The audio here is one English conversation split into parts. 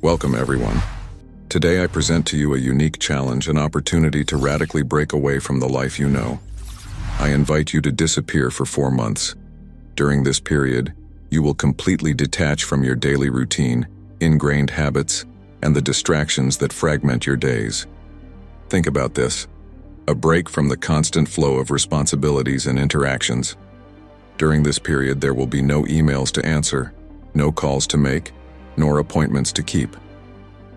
Welcome, everyone. Today I present to you a unique challenge, an opportunity to radically break away from the life you know. I invite you to disappear for 4 months. During this period, you will completely detach from your daily routine, ingrained habits, and the distractions that fragment your days. Think about this: a break from the constant flow of responsibilities and interactions. During this period, there will be no emails to answer, no calls to make, nor appointments to keep.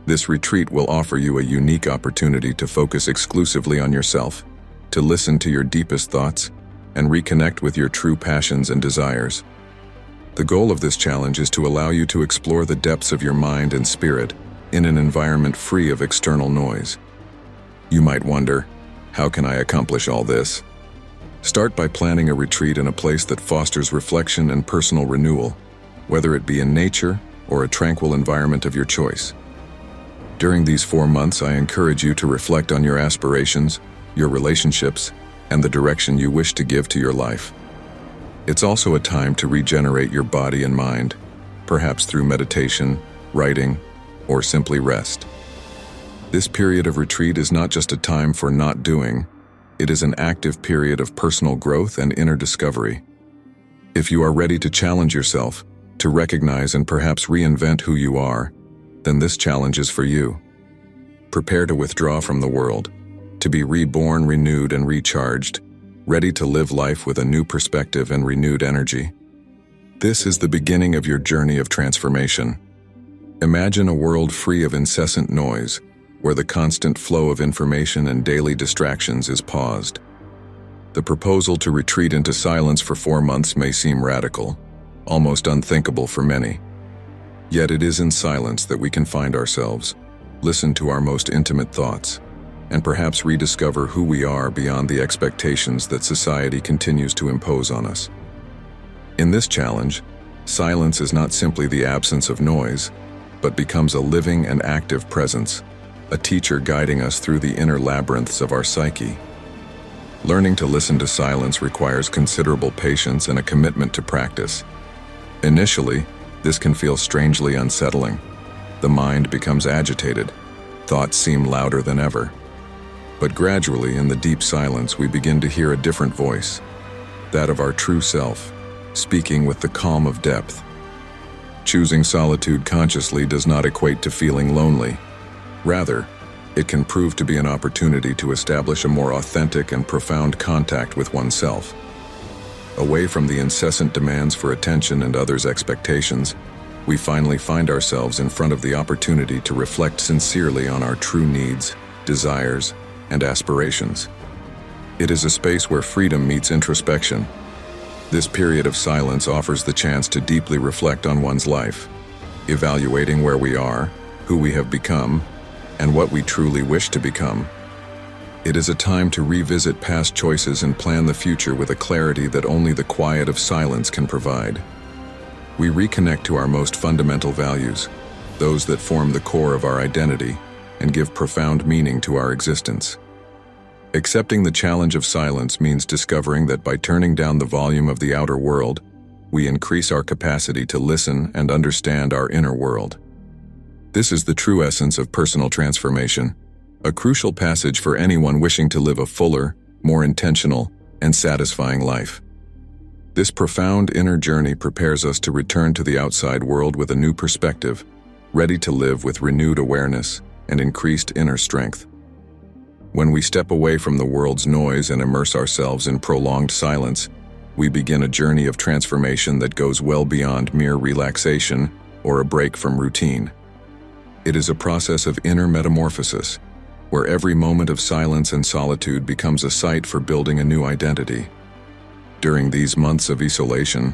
This retreat will offer you a unique opportunity to focus exclusively on yourself, to listen to your deepest thoughts, and reconnect with your true passions and desires. The goal of this challenge is to allow you to explore the depths of your mind and spirit in an environment free of external noise. You might wonder, how can I accomplish all this? Start by planning a retreat in a place that fosters reflection and personal renewal, whether it be in nature or a tranquil environment of your choice. During these 4 months, I encourage you to reflect on your aspirations, your relationships, and the direction you wish to give to your life. It's also a time to regenerate your body and mind, perhaps through meditation, writing, or simply rest. This period of retreat is not just a time for not doing, it is an active period of personal growth and inner discovery. If you are ready to challenge yourself, to recognize and perhaps reinvent who you are, then this challenge is for you. Prepare to withdraw from the world, to be reborn, renewed, and recharged, ready to live life with a new perspective and renewed energy. This is the beginning of your journey of transformation. Imagine a world free of incessant noise, where the constant flow of information and daily distractions is paused. The proposal to retreat into silence for 4 months may seem radical, almost unthinkable for many. Yet it is in silence that we can find ourselves, listen to our most intimate thoughts, and perhaps rediscover who we are beyond the expectations that society continues to impose on us. In this challenge, silence is not simply the absence of noise, but becomes a living and active presence, a teacher guiding us through the inner labyrinths of our psyche. Learning to listen to silence requires considerable patience and a commitment to practice. Initially, this can feel strangely unsettling. The mind becomes agitated, thoughts seem louder than ever. But gradually, in the deep silence, we begin to hear a different voice, that of our true self, speaking with the calm of depth. Choosing solitude consciously does not equate to feeling lonely. Rather, it can prove to be an opportunity to establish a more authentic and profound contact with oneself. Away from the incessant demands for attention and others' expectations, we finally find ourselves in front of the opportunity to reflect sincerely on our true needs, desires, and aspirations. It is a space where freedom meets introspection. This period of silence offers the chance to deeply reflect on one's life, evaluating where we are, who we have become, and what we truly wish to become. It is a time to revisit past choices and plan the future with a clarity that only the quiet of silence can provide. We reconnect to our most fundamental values, those that form the core of our identity and give profound meaning to our existence. Accepting the challenge of silence means discovering that by turning down the volume of the outer world, we increase our capacity to listen and understand our inner world. This is the true essence of personal transformation, a crucial passage for anyone wishing to live a fuller, more intentional, and satisfying life. This profound inner journey prepares us to return to the outside world with a new perspective, ready to live with renewed awareness and increased inner strength. When we step away from the world's noise and immerse ourselves in prolonged silence, we begin a journey of transformation that goes well beyond mere relaxation or a break from routine. It is a process of inner metamorphosis, where every moment of silence and solitude becomes a site for building a new identity. During these months of isolation,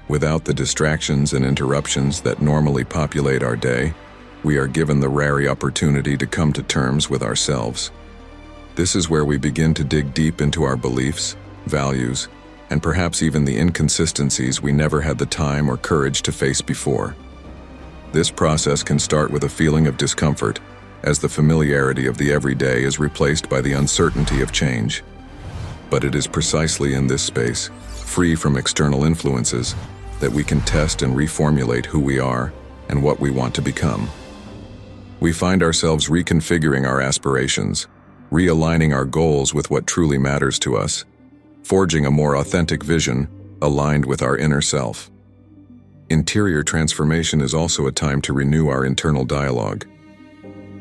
without the distractions and interruptions that normally populate our day, we are given the rare opportunity to come to terms with ourselves. This is where we begin to dig deep into our beliefs, values, and perhaps even the inconsistencies we never had the time or courage to face before. This process can start with a feeling of discomfort, as the familiarity of the everyday is replaced by the uncertainty of change. But it is precisely in this space, free from external influences, that we can test and reformulate who we are and what we want to become. We find ourselves reconfiguring our aspirations, realigning our goals with what truly matters to us, forging a more authentic vision aligned with our inner self. Interior transformation is also a time to renew our internal dialogue.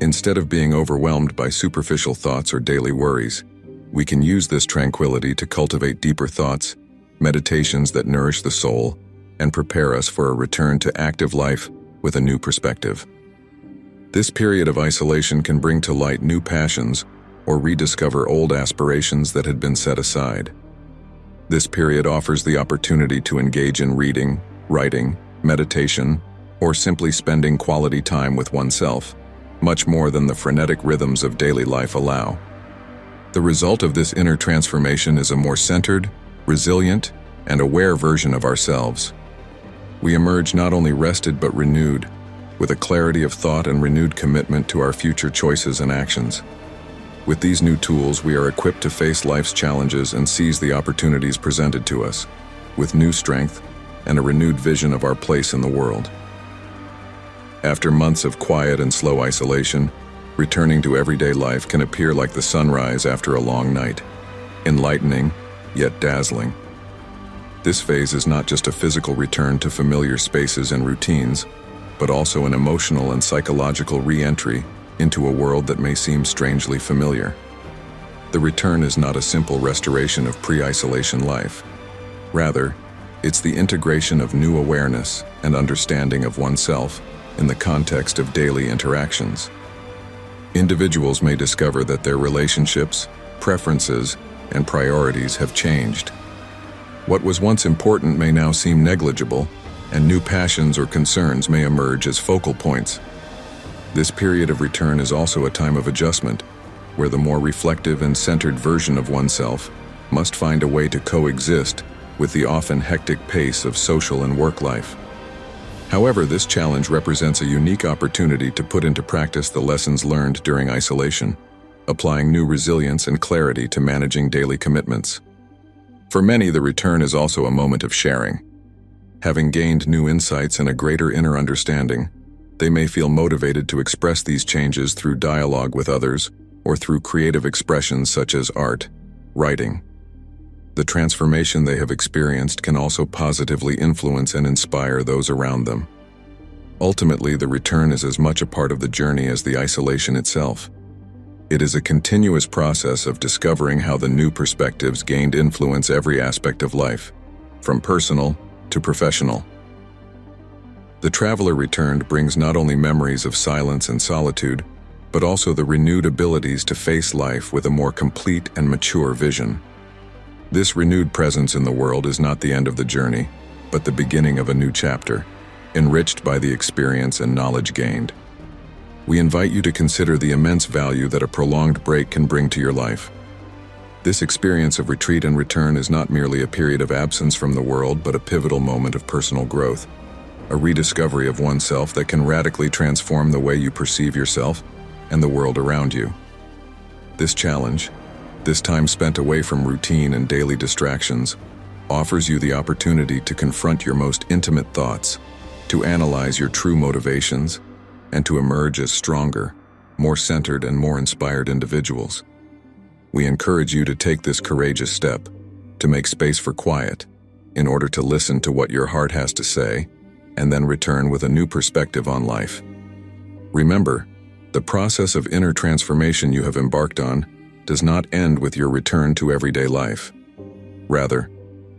Instead of being overwhelmed by superficial thoughts or daily worries, we can use this tranquility to cultivate deeper thoughts, meditations that nourish the soul, and prepare us for a return to active life with a new perspective. This period of isolation can bring to light new passions or rediscover old aspirations that had been set aside. This period offers the opportunity to engage in reading, writing, meditation, or simply spending quality time with oneself, much more than the frenetic rhythms of daily life allow. The result of this inner transformation is a more centered, resilient, and aware version of ourselves. We emerge not only rested but renewed, with a clarity of thought and renewed commitment to our future choices and actions. With these new tools, we are equipped to face life's challenges and seize the opportunities presented to us, with new strength and a renewed vision of our place in the world. After months of quiet and slow isolation, returning to everyday life can appear like the sunrise after a long night, enlightening, yet dazzling. This phase is not just a physical return to familiar spaces and routines, but also an emotional and psychological re-entry into a world that may seem strangely familiar. The return is not a simple restoration of pre-isolation life. Rather, it's the integration of new awareness and understanding of oneself in the context of daily interactions. Individuals may discover that their relationships, preferences, and priorities have changed. What was once important may now seem negligible, and new passions or concerns may emerge as focal points. This period of return is also a time of adjustment, where the more reflective and centered version of oneself must find a way to coexist with the often hectic pace of social and work life. However, this challenge represents a unique opportunity to put into practice the lessons learned during isolation, applying new resilience and clarity to managing daily commitments. For many, the return is also a moment of sharing. Having gained new insights and a greater inner understanding, they may feel motivated to express these changes through dialogue with others or through creative expressions such as art, writing. The transformation they have experienced can also positively influence and inspire those around them. Ultimately, the return is as much a part of the journey as the isolation itself. It is a continuous process of discovering how the new perspectives gained influence every aspect of life, from personal to professional. The traveler returned brings not only memories of silence and solitude, but also the renewed abilities to face life with a more complete and mature vision. This renewed presence in the world is not the end of the journey, but the beginning of a new chapter, enriched by the experience and knowledge gained. We invite you to consider the immense value that a prolonged break can bring to your life. This experience of retreat and return is not merely a period of absence from the world, but a pivotal moment of personal growth, a rediscovery of oneself that can radically transform the way you perceive yourself and the world around you. This challenge, this time spent away from routine and daily distractions, offers you the opportunity to confront your most intimate thoughts, to analyze your true motivations, and to emerge as stronger, more centered, and more inspired individuals. We encourage you to take this courageous step, to make space for quiet, in order to listen to what your heart has to say, and then return with a new perspective on life. Remember, the process of inner transformation you have embarked on does not end with your return to everyday life. Rather,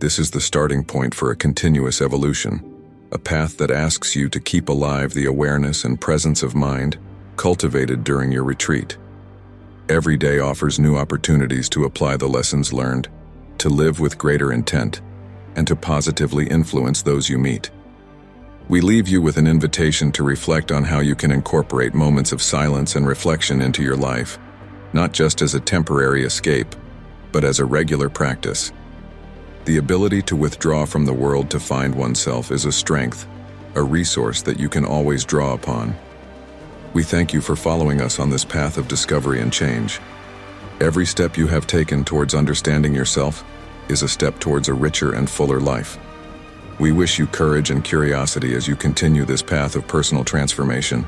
this is the starting point for a continuous evolution, a path that asks you to keep alive the awareness and presence of mind cultivated during your retreat. Every day offers new opportunities to apply the lessons learned, to live with greater intent, and to positively influence those you meet. We leave you with an invitation to reflect on how you can incorporate moments of silence and reflection into your life, not just as a temporary escape, but as a regular practice. The ability to withdraw from the world to find oneself is a strength, a resource that you can always draw upon. We thank you for following us on this path of discovery and change. Every step you have taken towards understanding yourself is a step towards a richer and fuller life. We wish you courage and curiosity as you continue this path of personal transformation,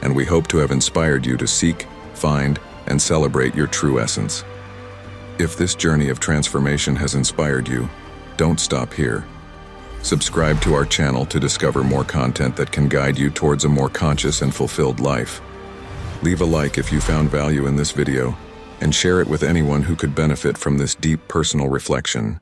and we hope to have inspired you to seek, find, and celebrate your true essence. If this journey of transformation has inspired you, don't stop here. Subscribe to our channel to discover more content that can guide you towards a more conscious and fulfilled life. Leave a like if you found value in this video, and share it with anyone who could benefit from this deep personal reflection.